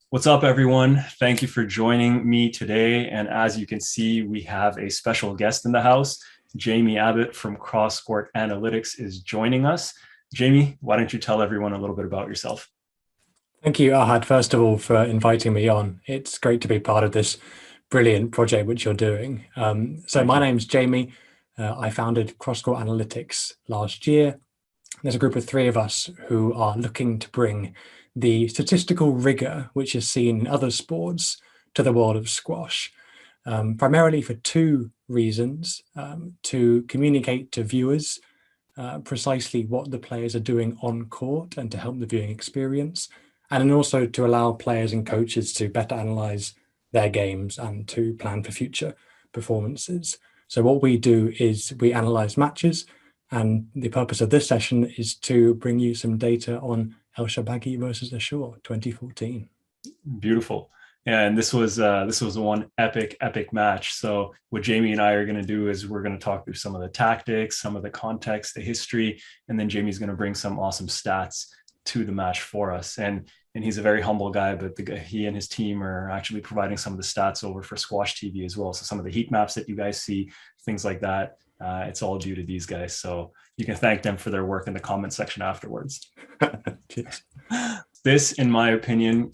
What's up, everyone? Thank you for joining me today. And as you can see, we have a special guest in the house. Jamie Abbott from Cross Court Analytics is joining us. Jamie, why don't you tell everyone a little bit about yourself? Thank you, Ahad, first of all, for inviting me on. It's great to be part of this brilliant project which you're doing. So Thank my you. name's Jamie. I founded CrossCourt Analytics last year. There's a group of three of us who are looking to bring the statistical rigor which is seen in other sports to the world of squash, primarily for two reasons: to communicate to viewers precisely what the players are doing on court and to help the viewing experience, and then also to allow players and coaches to better analyze their games and to plan for future performances. So what we do is we analyze matches, and the purpose of this session is to bring you some data on Shorbagy versus Ashour 2014. Beautiful. And this was one epic match. So what Jamie and I are going to do is we're going to talk through some of the tactics, some of the context, the history, and then Jamie's going to bring some awesome stats to the match for us. And he's a very humble guy, but he and his team are actually providing some of the stats over for Squash TV as well. So some of the heat maps that you guys see, things like that, it's all due to these guys. So you can thank them for their work in the comment section afterwards. This, in my opinion,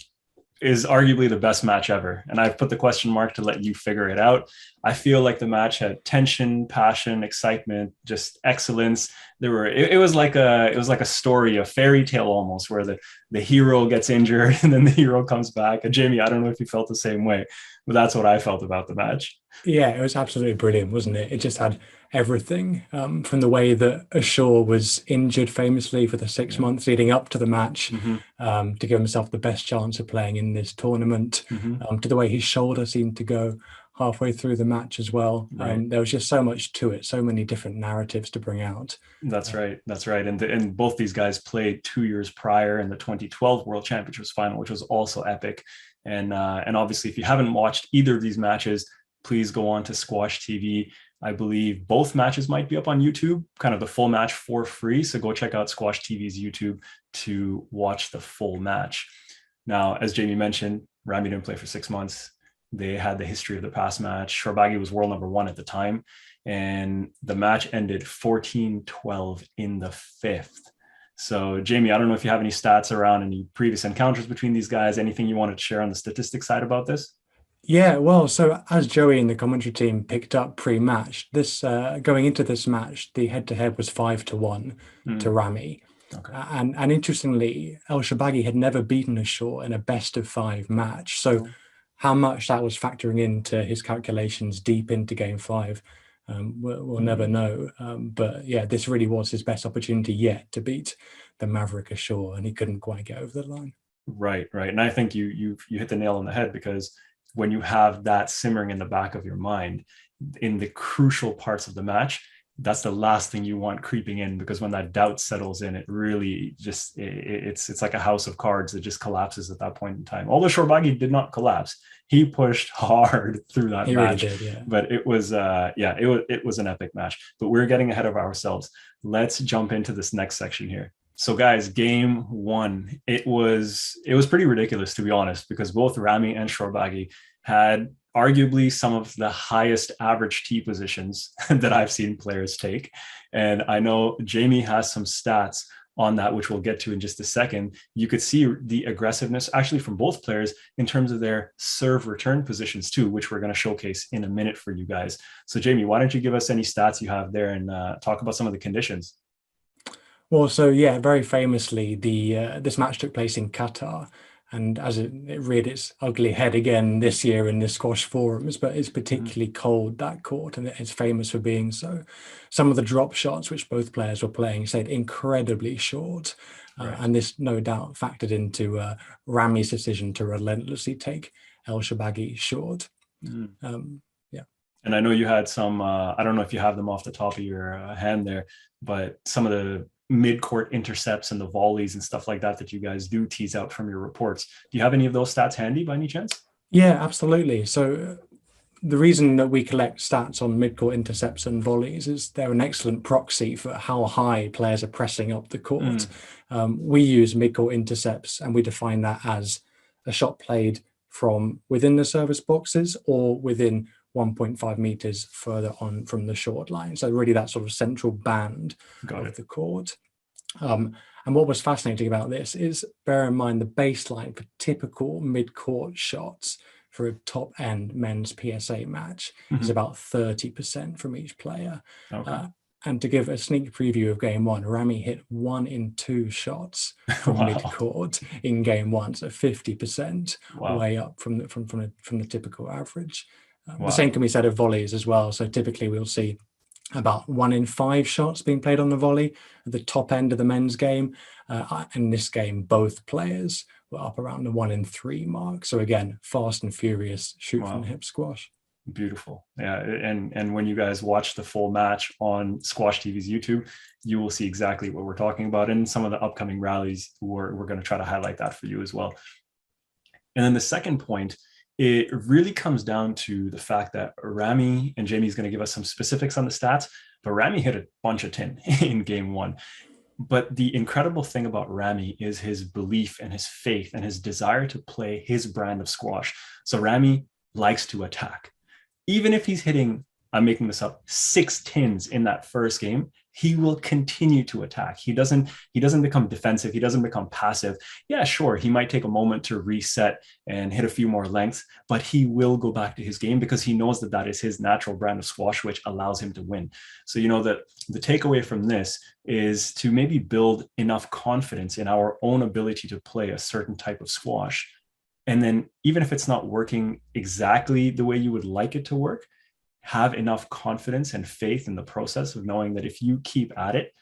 is arguably the best match ever. And I've put the question mark to let you figure it out. I feel like the match had tension, passion, excitement, just excellence. It was like a story, a fairy tale almost, where the hero gets injured and then the hero comes back. And Jamie, I don't know if you felt the same way, but that's what I felt about the match. Yeah, it was absolutely brilliant, wasn't it? It just had everything, from the way that Ashour was injured famously for the six Yeah. months leading up to the match, Mm-hmm. to give himself the best chance of playing in this tournament, Mm-hmm. to the way his shoulder seemed to go halfway through the match as well. Right. There was just so much to it, so many different narratives to bring out. That's Uh, right. That's right. And both these guys played 2 years prior in the 2012 World Championships final, which was also epic. And obviously, if you haven't watched either of these matches, please go on to Squash TV. I believe both matches might be up on YouTube, kind of the full match for free. So go check out Squash TV's YouTube to watch the full match. Now, as Jamie mentioned, Ramy didn't play for 6 months. They had the history of the past match. Shorbagy was world number one at the time, and the match ended 14-12 in the fifth. So, Jamie, I don't know if you have any stats around any previous encounters between these guys, anything you wanted to share on the statistics side about this? yeah, well, so as Joey and the commentary team picked up pre-match, this going into this match, the head-to-head was 5-1 to Mm, Ramy. okay. And interestingly, El Shorbagy had never beaten Ashour in a best of five match. So Oh, how much that was factoring into his calculations deep into game five, we'll never mm. know. But yeah, this really was his best opportunity yet to beat the Maverick Ashour, and he couldn't quite get over the line. Right, right. And I think you hit the nail on the head because when you have that simmering in the back of your mind in the crucial parts of the match, that's the last thing you want creeping in because when that doubt settles in, it really just it's like a house of cards that just collapses at that point in time. Although Shorbagi did not collapse, he pushed hard through that He really match, did, yeah. but it was an epic match. But we're getting ahead of ourselves. Let's jump into this next section here. So guys, game one, it was pretty ridiculous to be honest, because both Ramy and Shorbagi had arguably some of the highest average tee positions that I've seen players take. And I know Jamie has some stats on that, which we'll get to in just a second. You could see the aggressiveness actually from both players in terms of their serve return positions too, which we're going to showcase in a minute for you guys. So Jamie, why don't you give us any stats you have there and talk about some of the conditions? Well, so yeah, very famously, the this match took place in Qatar, and as it reared its ugly head again this year in the squash forums, but it's Mhm. particularly cold, that court, and it's famous for being so. Some of the drop shots which both players were playing stayed incredibly short, Right. and this no doubt factored into Ramy's decision to relentlessly take El Shorbagy short. Mhm. Yeah. And I know you had some, I don't know if you have them off the top of your hand there, but some of the mid-court intercepts and the volleys and stuff like that that you guys do tease out from your reports. Do you have any of those stats handy by any chance? Yeah, absolutely. So the reason that we collect stats on mid-court intercepts and volleys is they're an excellent proxy for how high players are pressing up the court. Mm, We use mid-court intercepts and we define that as a shot played from within the service boxes or within 1.5 meters further on from the short line. So really that sort of central band of the court. And what was fascinating about this is, bear in mind, the baseline for typical mid-court shots for a top-end men's PSA match is about 30% from each player. And to give a sneak preview of game one, Ramy hit 1 in 2 shots from mid-court in game one, so 50% way up from the typical average. The same can be said of volleys as well. So typically we'll see about 1 in 5 shots being played on the volley at the top end of the men's game. In this game, both players were up around the 1 in 3 mark. So again, fast and furious shoot from the hip squash. Beautiful. Yeah. And when you guys watch the full match on Squash TV's YouTube, you will see exactly what we're talking about. And some of the upcoming rallies, we're going to try to highlight that for you as well. And then the second point, it really comes down to the fact that Ramy, and Jamie's going to give us some specifics on the stats, but Ramy hit a bunch of tin in game one. But the incredible thing about Ramy is his belief and his faith and his desire to play his brand of squash. So Ramy likes to attack. Even if he's hitting, I'm making this up, 6 tins in that first game, he will continue to attack. He doesn't become defensive. He doesn't become passive. Yeah, sure, he might take a moment to reset and hit a few more lengths, but he will go back to his game because he knows that that is his natural brand of squash, which allows him to win. So, you know, that the takeaway from this is to maybe build enough confidence in our own ability to play a certain type of squash. And then even if it's not working exactly the way you would like it to work, have enough confidence and faith in the process of knowing that if you keep at it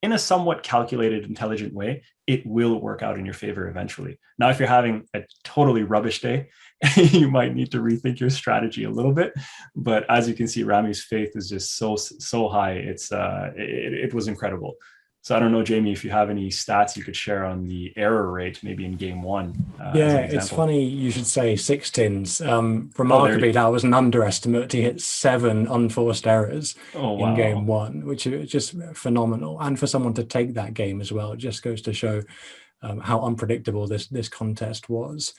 in a somewhat calculated, intelligent way, it will work out in your favor eventually. Now, if you're having a totally rubbish day, you might need to rethink your strategy a little bit. But as you can see, Ramy's faith is just so high. It was incredible. So I don't know, Jamie, if you have any stats you could share on the error rate, maybe in game one. Yeah, it's funny you should say 6 tins. Remarkably, that was an underestimate. He hit 7 unforced errors in game one, which is just phenomenal. And for someone to take that game as well, it just goes to show how unpredictable this contest was.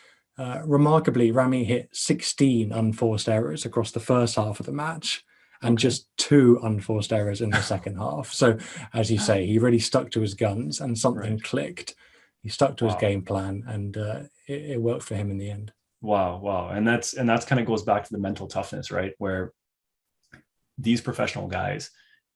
Remarkably, Ramy hit 16 unforced errors across the first half of the match, and just 2 unforced errors in the second half. So, as you say, he really stuck to his guns, and something clicked. He stuck to his game plan, and it worked for him in the end. Wow. And that's kind of goes back to the mental toughness, right? Where these professional guys,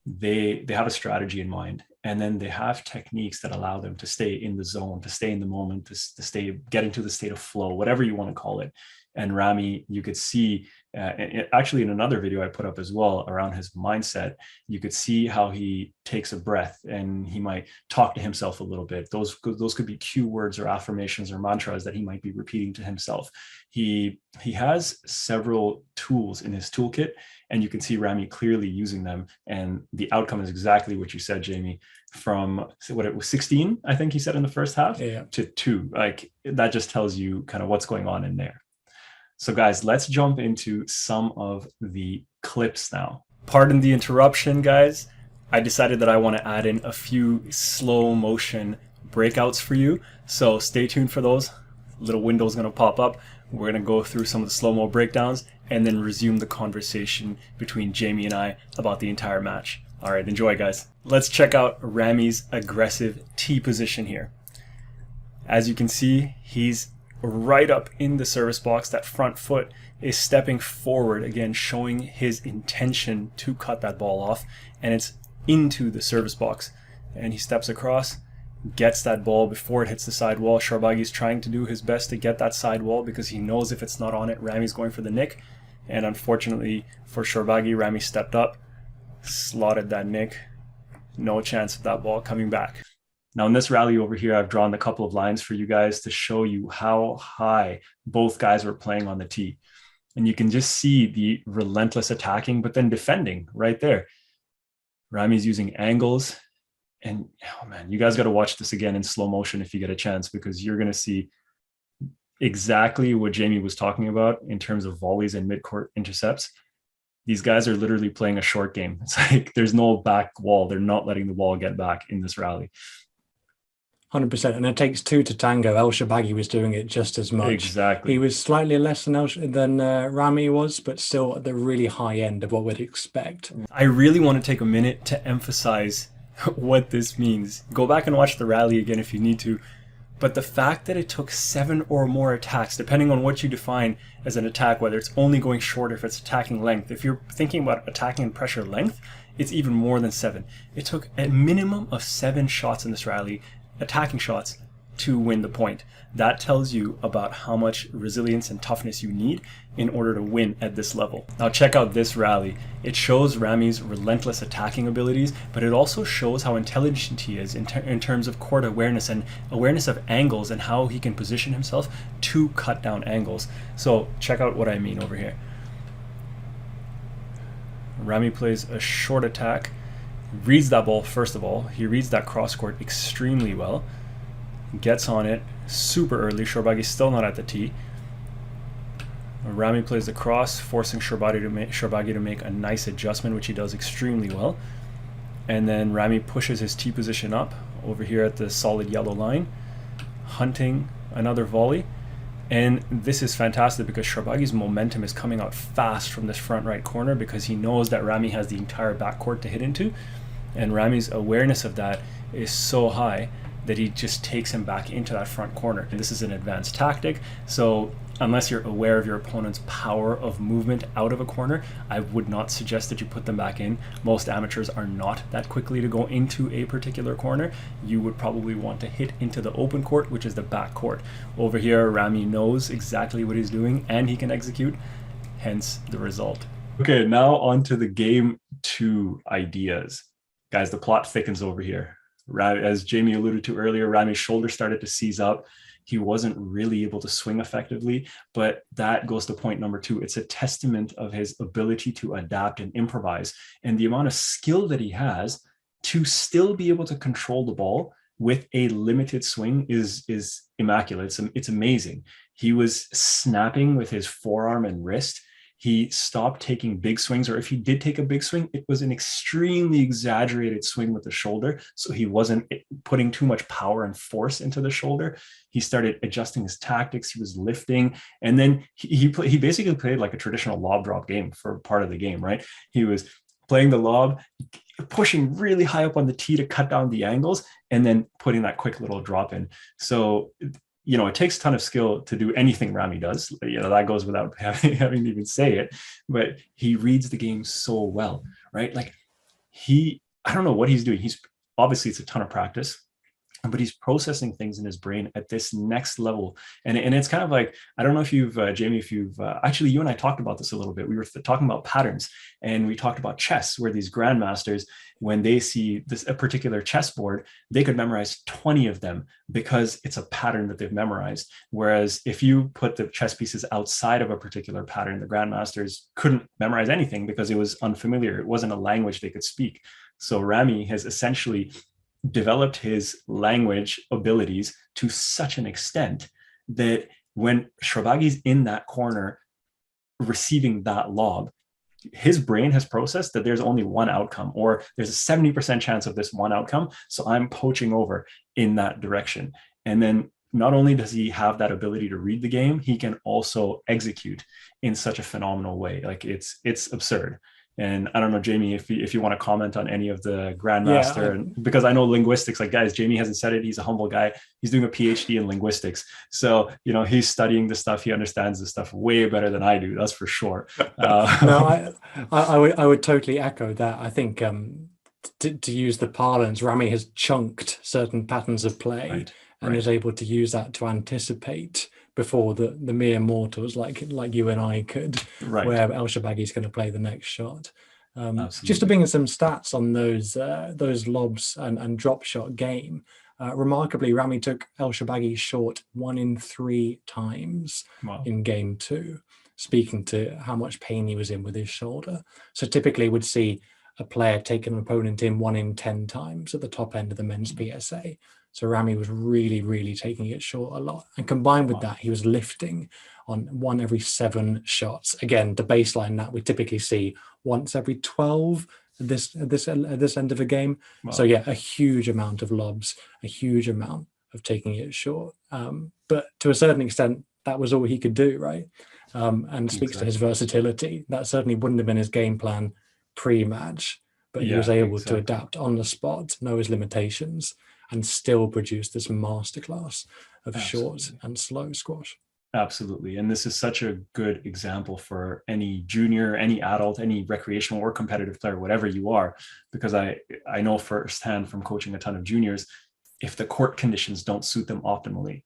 they have a strategy in mind, and then they have techniques that allow them to stay in the zone, to stay in the moment, to get into the state of flow, whatever you want to call it. And Ramy, you could see, actually in another video I put up as well around his mindset, you could see how he takes a breath and he might talk to himself a little bit. Those could be cue words or affirmations or mantras that he might be repeating to himself. He has several tools in his toolkit, and you can see Ramy clearly using them. And the outcome is exactly what you said, Jamie, from what it was 16, I think he said in the first half, to 2. Like, that just tells you kind of what's going on in there. So guys, let's jump into some of the clips now. Pardon the interruption, guys. I decided that I want to add in a few slow motion breakouts for you. So stay tuned for those. Little window's going to pop up. We're going to go through some of the slow-mo breakdowns and then resume the conversation between Jamie and I about the entire match. All right, enjoy, guys. Let's check out Ramy's aggressive T position here. As you can see, he's right up in the service box. That front foot is stepping forward, again showing his intention to cut that ball off, and it's into the service box. And he steps across, gets that ball before it hits the sidewall. Shorbagy is trying to do his best to get that sidewall because he knows if it's not on it, Ramy's going for the nick. And unfortunately for Shorbagy, Ramy stepped up, slotted that nick. No chance of that ball coming back. Now in this rally over here, I've drawn a couple of lines for you guys to show you how high both guys were playing on the tee. And you can just see the relentless attacking, but then defending right there. Ramy's using angles. And oh man, you guys got to watch this again in slow motion if you get a chance, because you're going to see exactly what Jamie was talking about in terms of volleys and mid-court intercepts. These guys are literally playing a short game. It's like there's no back wall. They're not letting the ball get back in this rally. 100%. And it takes two to tango. El Shorbagy was doing it just as much. Exactly. He was slightly less than Ramy was, but still at the really high end of what we'd expect. I really want to take a minute to emphasize what this means. Go back and watch the rally again if you need to. But the fact that it took 7 or more attacks, depending on what you define as an attack, whether it's only going short or if it's attacking length. If you're thinking about attacking and pressure length, it's even more than 7. It took a minimum of 7 shots in this rally, attacking shots, to win the point. That tells you about how much resilience and toughness you need in order to win at this level. Now check out this rally. It shows Ramy's relentless attacking abilities, but it also shows how intelligent he is in terms of court awareness and awareness of angles and how he can position himself to cut down angles. So check out what I mean over here. Ramy plays a short attack, reads that ball first of all. He reads that cross court extremely well. Gets on it super early. Shorbagy's still not at the tee. Ramy plays the cross, forcing Shorbagy to make a nice adjustment, which he does extremely well. And then Ramy pushes his tee position up over here at the solid yellow line, hunting another volley. And this is fantastic because Shorbagy's momentum is coming out fast from this front right corner because he knows that Ramy has the entire backcourt to hit into. And Ramy's awareness of that is so high that he just takes him back into that front corner. And this is an advanced tactic, so unless you're aware of your opponent's power of movement out of a corner, I would not suggest that you put them back in. Most amateurs are not that quickly to go into a particular corner. You would probably want to hit into the open court, which is the back court. Over here, Ramy knows exactly what he's doing and he can execute, hence the result. Okay, now on to the game 2 ideas. Guys, the plot thickens over here. As Jamie alluded to earlier, Ramy's shoulder started to seize up. He wasn't really able to swing effectively, but that goes to point number 2. It's a testament of his ability to adapt and improvise and the amount of skill that he has to still be able to control the ball with a limited swing is immaculate. It's amazing. He was snapping with his forearm and wrist. He stopped taking big swings, or if he did take a big swing, it was an extremely exaggerated swing with the shoulder. So he wasn't putting too much power and force into the shoulder. He started adjusting his tactics. He was lifting. And then he basically played like a traditional lob drop game for part of the game, right? He was playing the lob, pushing really high up on the tee to cut down the angles, and then putting that quick little drop in. So it takes a ton of skill to do anything Ramy does. That goes without having to even say it, but he reads the game so well, right? Like I don't know what he's doing. Obviously it's a ton of practice, but he's processing things in his brain at this next level. And it's kind of like, I don't know if you've, Jamie, actually you and I talked about this a little bit. We were talking about patterns and we talked about chess, where these grandmasters, when they see a particular chessboard, they could memorize 20 of them because it's a pattern that they've memorized. Whereas if you put the chess pieces outside of a particular pattern, the grandmasters couldn't memorize anything because it was unfamiliar. It wasn't a language they could speak. So Ramy has essentially developed his language abilities to such an extent that when Shorbagy's in that corner receiving that lob, his brain has processed that there's only one outcome, or there's a 70% chance of this one outcome. So I'm poaching over in that direction. And then not only does he have that ability to read the game, he can also execute in such a phenomenal way. Like it's absurd. And I don't know, Jamie, if you want to comment on any of the grandmaster, because I know linguistics, like guys, Jamie hasn't said it. He's a humble guy. He's doing a PhD in linguistics. So, he's studying the stuff. He understands the stuff way better than I do. That's for sure. No, I would totally echo that. I think to use the parlance, Ramy has chunked certain patterns of play and is able to use that to anticipate before the mere mortals like you and I could, where El Shorbagy is going to play the next shot. Just to bring in some stats on those lobs and drop shot game. Remarkably, Ramy took El Shorbagy short 1 in 3 times in game 2, speaking to how much pain he was in with his shoulder. So typically would see a player take an opponent in 1 in 10 times at the top end of the men's PSA. So Ramy was really, really taking it short a lot. And combined with that, he was lifting on 1 every 7 shots. Again, the baseline that we typically see once every 12 at this end of a game. So yeah, a huge amount of lobs, a huge amount of taking it short. But to a certain extent, that was all he could do, right? And speaks to his versatility. That certainly wouldn't have been his game plan pre-match, but he was able to adapt on the spot, know his limitations, and still produce this masterclass of short and slow squash. Absolutely. And this is such a good example for any junior, any adult, any recreational or competitive player, whatever you are, because I know firsthand from coaching a ton of juniors, if the court conditions don't suit them optimally,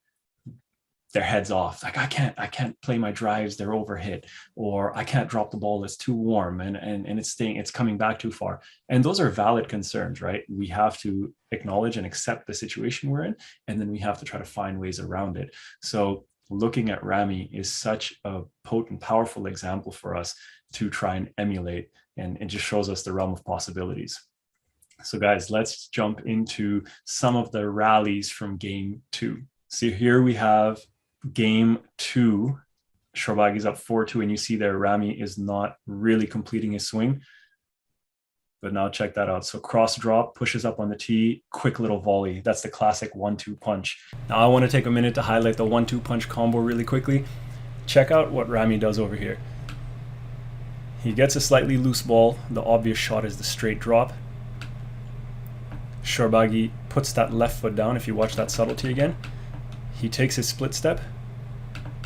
their heads off. Like, I can't play my drives, they're overhit, or I can't drop the ball, it's too warm and it's coming back too far. And those are valid concerns, right? We have to acknowledge and accept the situation we're in, and then we have to try to find ways around it. So looking at Ramy is such a potent, powerful example for us to try and emulate, and it just shows us the realm of possibilities. So guys, let's jump into some of the rallies from game 2. So here we have game 2. Shorbagy's up 4-2, and you see there Ramy is not really completing his swing. But now check that out. So cross drop, pushes up on the tee, quick little volley. That's the classic 1-2 punch. Now I want to take a minute to highlight the 1-2 punch combo really quickly. Check out what Ramy does over here. He gets a slightly loose ball. The obvious shot is the straight drop. Shorbagy puts that left foot down. If you watch that subtlety again, he takes his split step,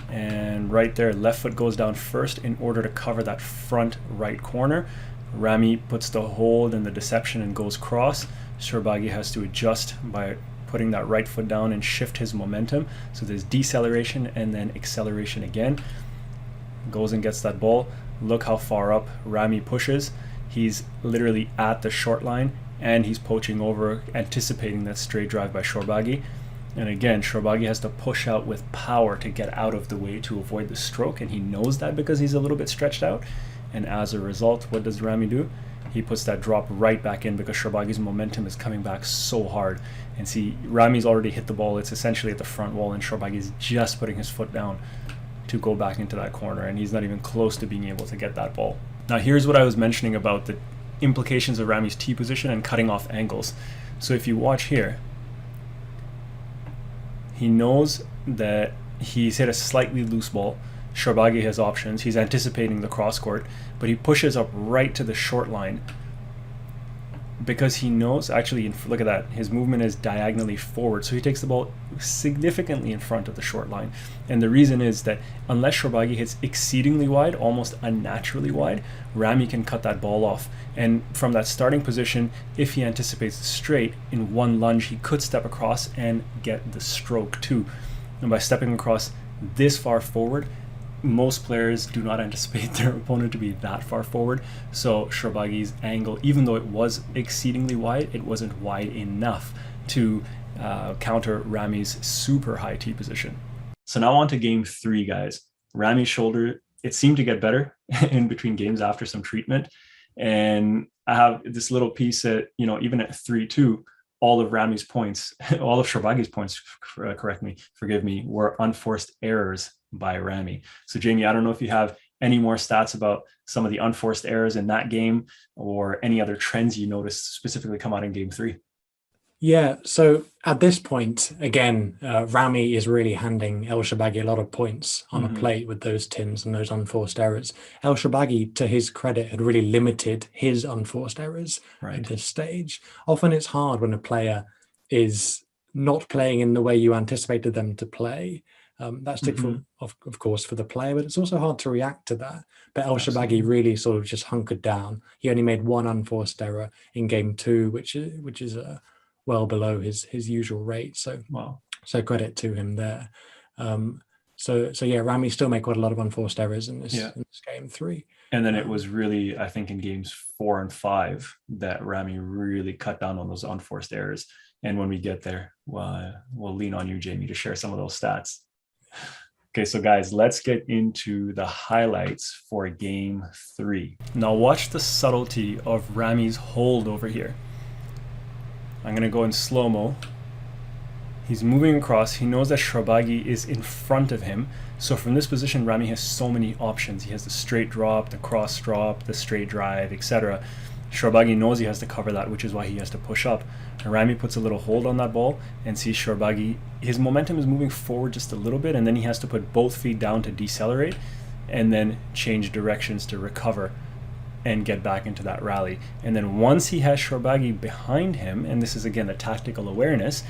and right there, left foot goes down first in order to cover that front right corner. Ramy puts the hold and the deception and goes cross. Shorbagy has to adjust by putting that right foot down and shift his momentum. So there's deceleration and then acceleration again. Goes and gets that ball. Look how far up Ramy pushes. He's literally at the short line, and he's poaching over, anticipating that straight drive by Shorbagy. And again, Shorbagy has to push out with power to get out of the way to avoid the stroke, and he knows that because he's a little bit stretched out. And as a result, what does Ramy do? He puts that drop right back in because Shorbagy's momentum is coming back so hard. And see, Ramy's already hit the ball. It's essentially at the front wall, and Shorbagy's just putting his foot down to go back into that corner, and he's not even close to being able to get that ball. Now, here's what I was mentioning about the implications of Ramy's tee position and cutting off angles. So if you watch here, he knows that he's hit a slightly loose ball. Shorbagy has options. He's anticipating the cross court, but he pushes up right to the short line because he knows, actually, look at that, his movement is diagonally forward, so he takes the ball significantly in front of the short line. And the reason is that unless Shorbagy hits exceedingly wide, almost unnaturally wide, Ramy can cut that ball off. And from that starting position, if he anticipates the straight, in one lunge he could step across and get the stroke too. And by stepping across this far forward, most players do not anticipate their opponent to be that far forward. So Shorbagy's angle, even though it was exceedingly wide, it wasn't wide enough to counter Ramy's super high tee position. So now on to game 3, guys. Ramy's shoulder, it seemed to get better in between games after some treatment. And I have this little piece that, even at 3-2, all of Ramy's points, all of Shorbagy's points, forgive me, were unforced errors by Ramy. So Jamie, I don't know if you have any more stats about some of the unforced errors in that game, or any other trends you noticed specifically come out in game 3. Yeah, so at this point, again, Ramy is really handing El Shorbagy a lot of points on a plate with those tins and those unforced errors. El Shorbagy, to his credit, had really limited his unforced errors at this stage. Often it's hard when a player is not playing in the way you anticipated them to play. That's difficult, of course, for the player, but it's also hard to react to that. But El Shorbagy really sort of just hunkered down. He only made one unforced error in game 2, which is well below his usual rate. So so credit to him there. So yeah, Ramy still made quite a lot of unforced errors in this game 3. And then it was really, I think, in games 4 and 5 that Ramy really cut down on those unforced errors. And when we get there, we'll lean on you, Jamie, to share some of those stats. Okay, so guys, let's get into the highlights for game 3. Now watch the subtlety of Ramy's hold over here. I'm going to go in slow-mo. He's moving across. He knows that Shorbagy is in front of him. So from this position, Ramy has so many options. He has the straight drop, the cross drop, the straight drive, etc. Shorbagy knows he has to cover that, which is why he has to push up. And Ramy puts a little hold on that ball and sees Shorbagy. His momentum is moving forward just a little bit, and then he has to put both feet down to decelerate and then change directions to recover and get back into that rally. And then once he has Shorbagy behind him, and this is again the tactical awareness,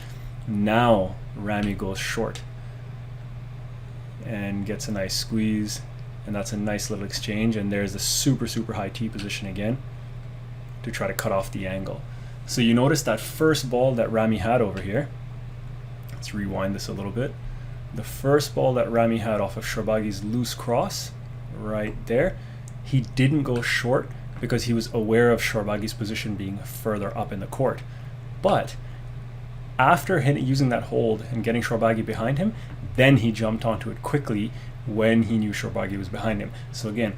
now Ramy goes short and gets a nice squeeze, and that's a nice little exchange. And there's the super, super high T position again to try to cut off the angle. So you notice that first ball that Ramy had over here. Let's rewind this a little bit. The first ball that Ramy had off of Shorbagy's loose cross, right there, he didn't go short because he was aware of Shorbagy's position being further up in the court. But after using that hold and getting Shorbagy behind him, then he jumped onto it quickly when he knew Shorbagy was behind him. So again,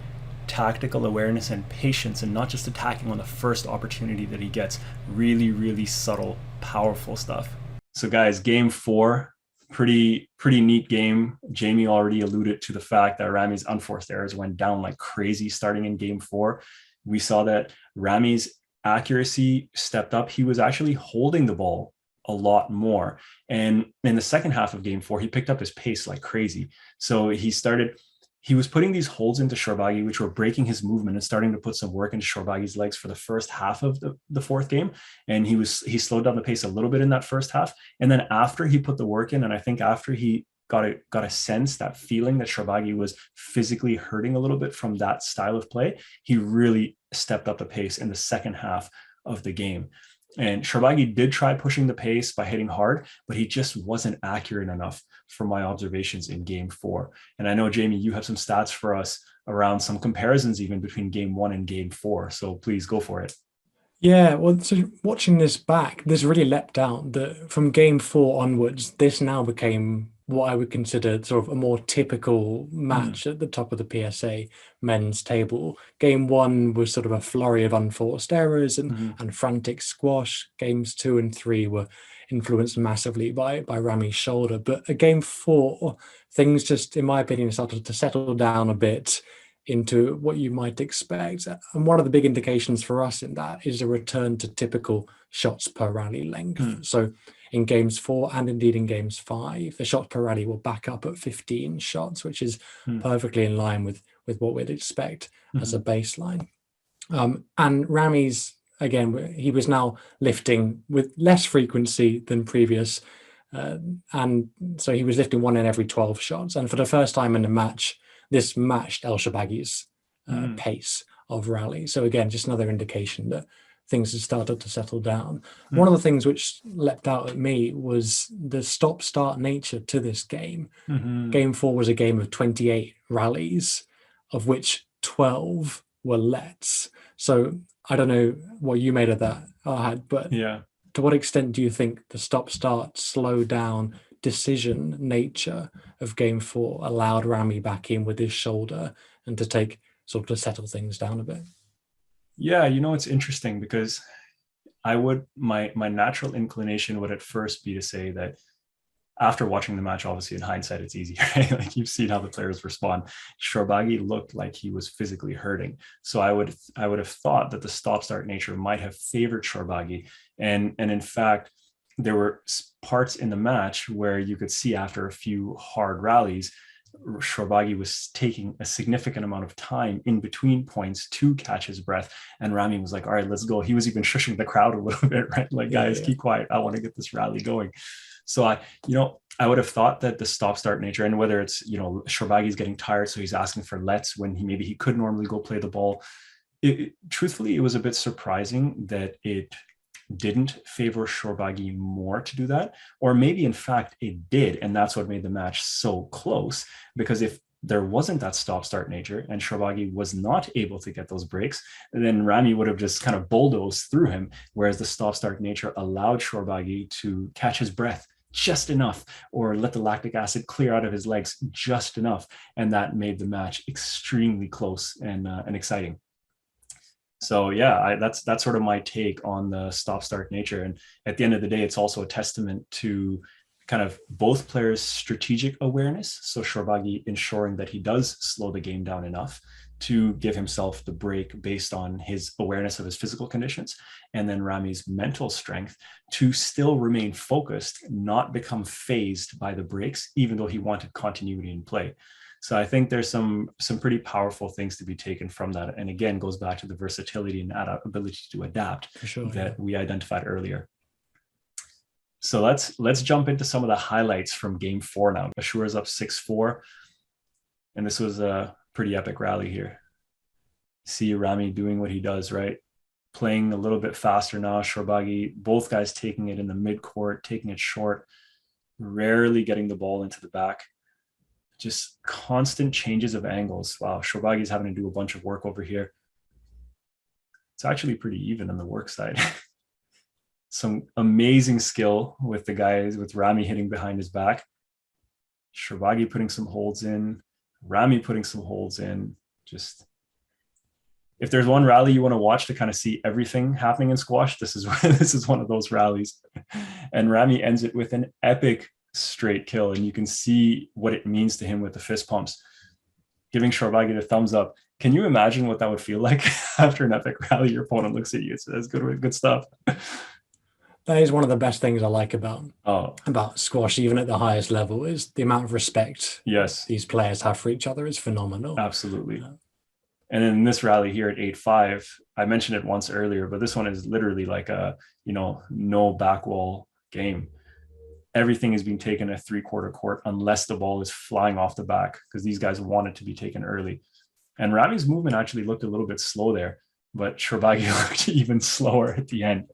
tactical awareness and patience, and not just attacking on the first opportunity that he gets. Really, really subtle, powerful stuff. So guys, game 4, pretty neat game. Jamie already alluded to the fact that Ramy's unforced errors went down like crazy starting in game 4. We saw that Ramy's accuracy stepped up. He was actually holding the ball a lot more. And in the second half of game 4, he picked up his pace like crazy. So he was putting these holds into Shorbagy, which were breaking his movement and starting to put some work into Shorbagy's legs for the first half of the fourth game. And he slowed down the pace a little bit in that first half. And then after he put the work in, and I think after he got a sense, that feeling that Shorbagy was physically hurting a little bit from that style of play, he really stepped up the pace in the second half of the game. And Shorbagy did try pushing the pace by hitting hard, but he just wasn't accurate enough from my observations in game 4. And I know, Jamie, you have some stats for us around some comparisons even between game 1 and game 4. So please go for it. Yeah, well, so watching this back, this really leapt out that from game 4 onwards, this now became what I would consider sort of a more typical match at the top of the PSA men's table. Game 1 was sort of a flurry of unforced errors and frantic squash. Games 2 and 3 were influenced massively by Ramy's shoulder. But at game 4, things just, in my opinion, started to settle down a bit into what you might expect. And one of the big indications for us in that is a return to typical shots per rally length. So in games 4 and indeed in games 5, the shots per rally were back up at 15 shots, which is perfectly in line with what we'd expect as a baseline. And Ramy's, again, he was now lifting with less frequency than previous. And so he was lifting 1 in every 12 shots. And for the first time in the match, this matched El Shorbagy's pace of rally. So again, just another indication that things had started to settle down. One of the things which leapt out at me was the stop-start nature to this game. Game 4 was a game of 28 rallies, of which 12 were lets. So I don't know what you made of that, Ahad, but to what extent do you think the stop-start, slow down, decision nature of game 4 allowed Ramy back in with his shoulder and to take sort of to settle things down a bit? Yeah, it's interesting because my natural inclination would at first be to say that after watching the match, obviously in hindsight, it's easy, right? Like you've seen how the players respond. Shorbagy looked like he was physically hurting. So I would have thought that the stop-start nature might have favored Shorbagy. And in fact, there were parts in the match where you could see after a few hard rallies, Shorbagy was taking a significant amount of time in between points to catch his breath. And Ramy was like, all right, let's go. He was even shushing the crowd a little bit, right? Like, guys, keep quiet. I want to get this rally going. So I would have thought that the stop-start nature, and whether it's, Shorbagy's getting tired, so he's asking for lets when he could normally go play the ball. Truthfully, it was a bit surprising that it didn't favor Shorbagy more to do that, or maybe in fact it did, and that's what made the match so close. Because if there wasn't that stop-start nature and Shorbagy was not able to get those breaks, then Ramy would have just kind of bulldozed through him, whereas the stop-start nature allowed Shorbagy to catch his breath just enough, or let the lactic acid clear out of his legs just enough, and that made the match extremely close and exciting. So that's sort of my take on the stop-start nature. And at the end of the day, it's also a testament to kind of both players' strategic awareness. So Shorbagy ensuring that he does slow the game down enough to give himself the break based on his awareness of his physical conditions. And then Ramy's mental strength to still remain focused, not become phased by the breaks, even though he wanted continuity in play. So I think there's some pretty powerful things to be taken from that. And again, goes back to the versatility and ability to adapt that we identified earlier. So let's jump into some of the highlights from game 4 now. Ashour is up 6-4. And this was a pretty epic rally here. See Ramy doing what he does, right? Playing a little bit faster now. Shorbagy, both guys taking it in the mid-court, taking it short, rarely getting the ball into the back. Just constant changes of angles. Wow, Shorbagy's having to do a bunch of work over here. It's actually pretty even on the work side. Some amazing skill with the guys, with Ramy hitting behind his back. Shorbagy putting some holds in. Ramy putting some holds in. Just, if there's one rally you want to watch to kind of see everything happening in squash, this is one of those rallies. And Ramy ends it with an epic straight kill, and you can see what it means to him with the fist pumps, giving Shorbagy the thumbs up. Can you imagine what that would feel like after an epic rally? Your opponent looks at you and says, good stuff. That is one of the best things I like about squash, even at the highest level, is the amount of respect these players have for each other is phenomenal. Absolutely. And in this rally here at 8-5, I mentioned it once earlier, but this one is literally like a, no back wall game. Everything is being taken at 3/4 court unless the ball is flying off the back, because these guys want it to be taken early. And Ramy's movement actually looked a little bit slow there, but Shorbagy looked even slower at the end.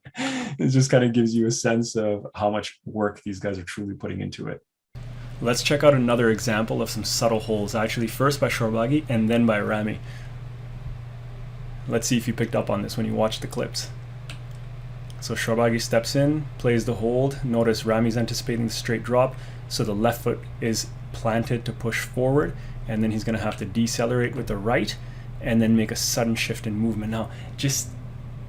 It just kind of gives you a sense of how much work these guys are truly putting into it. Let's check out another example of some subtle holes, actually first by Shorbagy and then by Ramy. Let's see if you picked up on this when you watched the clips. So Shorbagy steps in, plays the hold. Notice Ramy's anticipating the straight drop, so the left foot is planted to push forward, and then he's going to have to decelerate with the right and then make a sudden shift in movement. Now, just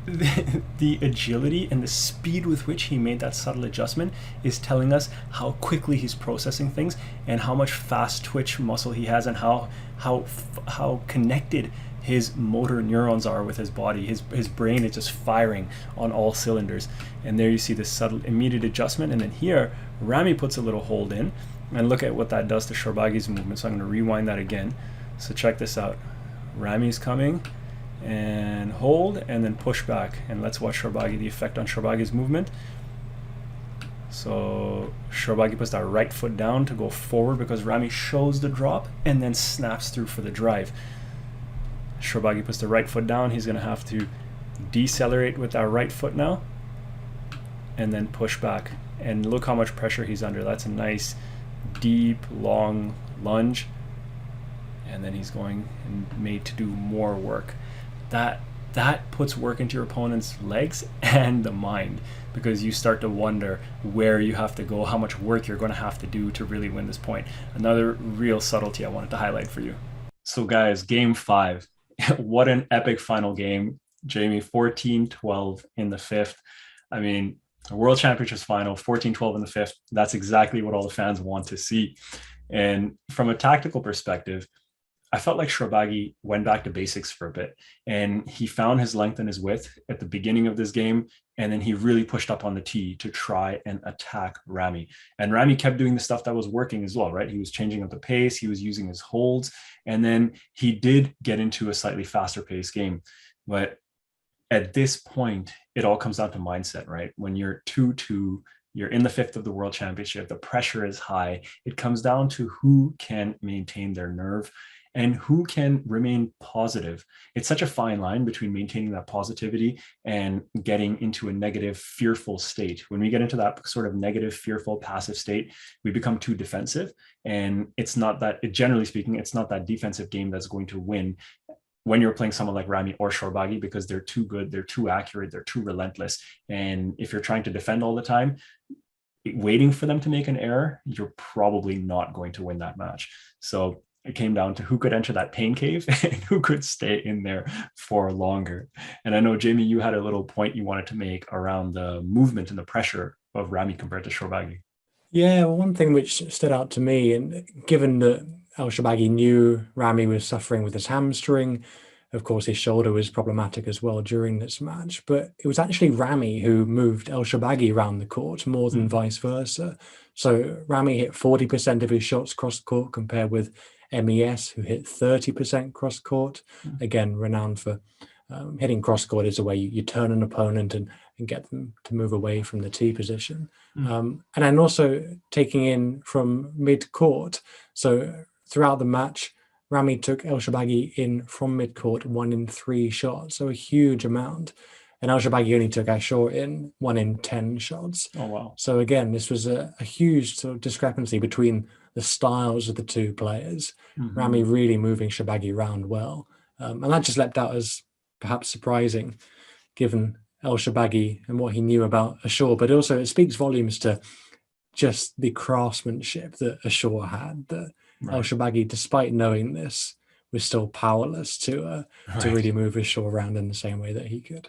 the agility and the speed with which he made that subtle adjustment is telling us how quickly he's processing things and how much fast twitch muscle he has, and how connected his motor neurons are with his body. His brain is just firing on all cylinders. And there you see this subtle immediate adjustment. And then here Ramy puts a little hold in, and look at what that does to Shorbagy's movement. So I'm going to rewind that again. So check this out. Ramy's coming and hold and then push back, and let's watch the effect on Shorbagy's movement. So Shorbagy puts that right foot down to go forward because Ramy shows the drop and then snaps through for the drive. Shorbagy puts the right foot down. He's going to have to decelerate with that right foot now and then push back, and look how much pressure he's under. That's a nice deep long lunge, and then he's going and made to do more work. That puts work into your opponent's legs and the mind, because you start to wonder where you have to go, how much work you're going to have to do to really win this point. Another real subtlety I wanted to highlight for you. So guys, game 5, what an epic final game. Jamie, 14-12 in the 5th. I mean, a World Championships final, 14-12 in the 5th. That's exactly what all the fans want to see. And from a tactical perspective, I felt like Shorbagy went back to basics for a bit, and he found his length and his width at the beginning of this game, and then he really pushed up on the tee to try and attack Ramy. And Ramy kept doing the stuff that was working as well, right? He was changing up the pace, he was using his holds, and then he did get into a slightly faster paced game. But at this point, it all comes down to mindset, right? When you're 2-2, you're in the 5th of the World Championship, the pressure is high. It comes down to who can maintain their nerve and who can remain positive. It's such a fine line between maintaining that positivity and getting into a negative, fearful state. When we get into that sort of negative, fearful, passive state, we become too defensive. And it's not that, generally speaking, it's not that defensive game that's going to win when you're playing someone like Ramy or Shorbagy, because they're too good, they're too accurate, they're too relentless. And if you're trying to defend all the time, waiting for them to make an error, you're probably not going to win that match. So it came down to who could enter that pain cave and who could stay in there for longer. And I know, Jamie, you had a little point you wanted to make around the movement and the pressure of Ramy compared to Shorbagy. Yeah, well, one thing which stood out to me, and given that El Shorbagy knew Ramy was suffering with his hamstring, of course, his shoulder was problematic as well during this match. But it was actually Ramy who moved El Shorbagy around the court more than Mm, vice versa. So Ramy hit 40% of his shots cross court compared with MES, who hit 30% cross court. mm, Again, renowned for hitting cross court is a way you turn an opponent and get them to move away from the T position. mm. And then also taking in from mid court. So throughout the match, Ramy took El Shorbagy in from mid court, 1 in 3 shots, so a huge amount. And El Shorbagy only took Ashour in 1 in 10 shots. Oh, wow. So again, this was a huge sort of discrepancy between the styles of the two players. Ramy Hmm. really moving Shorbagy around well. And that just leapt out as perhaps surprising given El Shorbagy and what he knew about Ashour, but also it speaks volumes to just the craftsmanship that Ashour had. That El Right. Shorbagy, despite knowing this, was still powerless to Right. really move Ashour around in the same way that he could.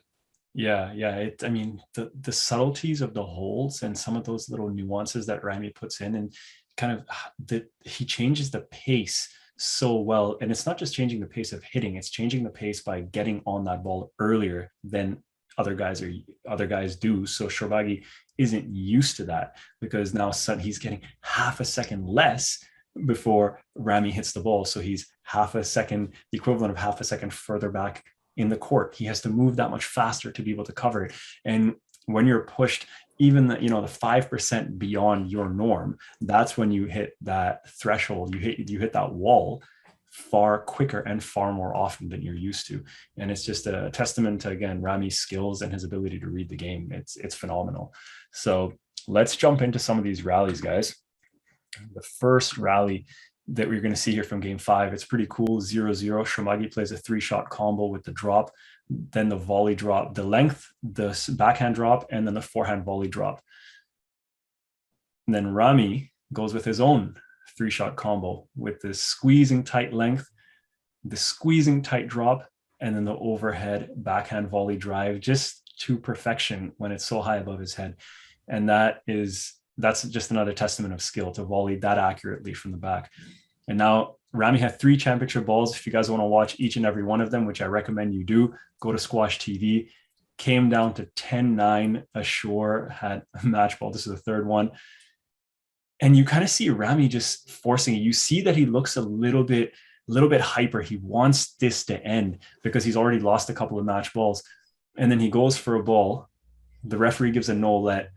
Yeah, yeah. I mean, the subtleties of the holds and some of those little nuances that Ramy puts in, and kind of that he changes the pace so well. And it's not just changing the pace of hitting; it's changing the pace by getting on that ball earlier than other guys do. So Shorbagy isn't used to that because now he's getting half a second less before Ramy hits the ball. So he's half a second, the equivalent of half a second further back in the court. He has to move that much faster to be able to cover it. And when you're pushed even the 5% beyond your norm, that's when you hit that threshold. You hit that wall far quicker and far more often than you're used to. And it's just a testament to, again, Ramy's skills and his ability to read the game. It's phenomenal. So let's jump into some of these rallies, guys. The first rally that we're going to see here from game 5, it's pretty cool. 0-0. Shorbagy plays a 3-shot combo with the drop, then the volley drop, the length, the backhand drop, and then the forehand volley drop. And then Ramy goes with his own 3-shot combo with the squeezing tight length, the squeezing tight drop, and then the overhead backhand volley drive, just to perfection when it's so high above his head. And that's just another testament of skill to volley that accurately from the back. And now Ramy had 3 championship balls. If you guys want to watch each and every one of them, which I recommend you do, go to Squash TV. Came down to 10-9. Ashour had a match ball. This is the third one. And you kind of see Ramy just forcing it. You see that he looks a little bit hyper. He wants this to end because he's already lost a couple of match balls. And then he goes for a ball. The referee gives a no let.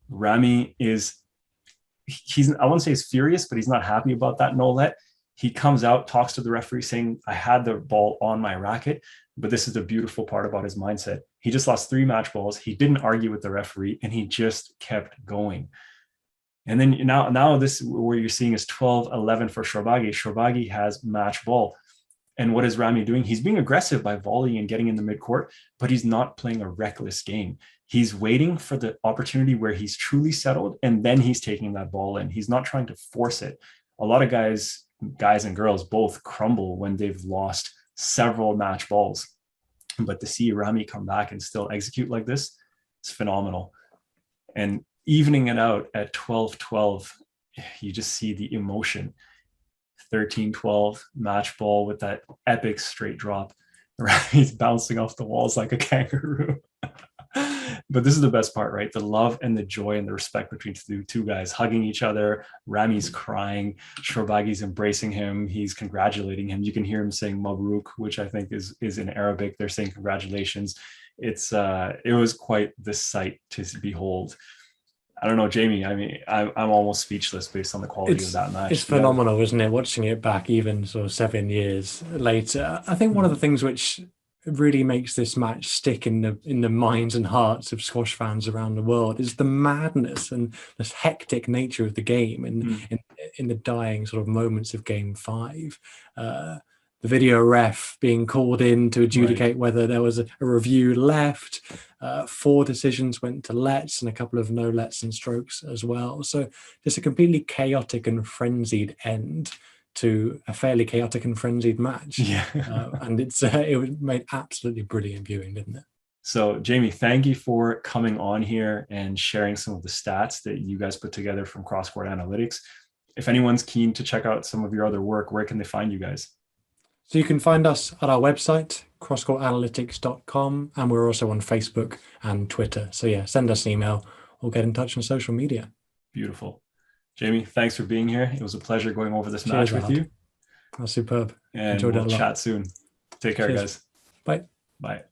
Ramy I won't say he's furious, but he's not happy about that no let. He comes out, talks to the referee saying, I had the ball on my racket. But this is the beautiful part about his mindset. He just lost 3 match balls. He didn't argue with the referee and he just kept going. And then now this where you're seeing is 12-11 for Shorbagy. Shorbagy has match ball. And what is Ramy doing? He's being aggressive by volleying and getting in the midcourt, but he's not playing a reckless game. He's waiting for the opportunity where he's truly settled, and then he's taking that ball in. He's not trying to force it. A lot of guys and girls both crumble when they've lost several match balls. But to see Ramy come back and still execute like this, it's phenomenal. And evening it out at 12-12, you just see the emotion. 13-12 match ball with that epic straight drop. He's bouncing off the walls like a kangaroo. But this is the best part, right? The love and the joy and the respect between the two guys hugging each other. Ramy's crying. Shorbagy's embracing him. He's congratulating him. You can hear him saying Mabruk, which I think is in Arabic. They're saying congratulations. It was quite the sight to behold. I don't know, Jamie. I mean, I'm almost speechless based on the quality of that It's match. phenomenal, isn't it? Watching it back even sort of 7 years later. I think one of the things which really makes this match stick in the minds and hearts of squash fans around the world is the madness and this hectic nature of the game and in the dying sort of moments of game 5. The video ref being called in to adjudicate whether there was a review left. 4 decisions went to lets and a couple of no lets and strokes as well. So just a completely chaotic and frenzied end to a fairly chaotic and frenzied match. Yeah. And it was made absolutely brilliant viewing, didn't it? So, Jamie, thank you for coming on here and sharing some of the stats that you guys put together from cross-court analytics. If anyone's keen to check out some of your other work, where can they find you guys? So you can find us at our website, crosscourtanalytics.com, and we're also on Facebook and Twitter. So yeah, send us an email or get in touch on social media. Beautiful. Jamie, thanks for being here. It was a pleasure going over this Cheers, match with you. That's superb. And Enjoyed it we'll a lot. chat soon. Take care, Cheers. guys. Bye. Bye.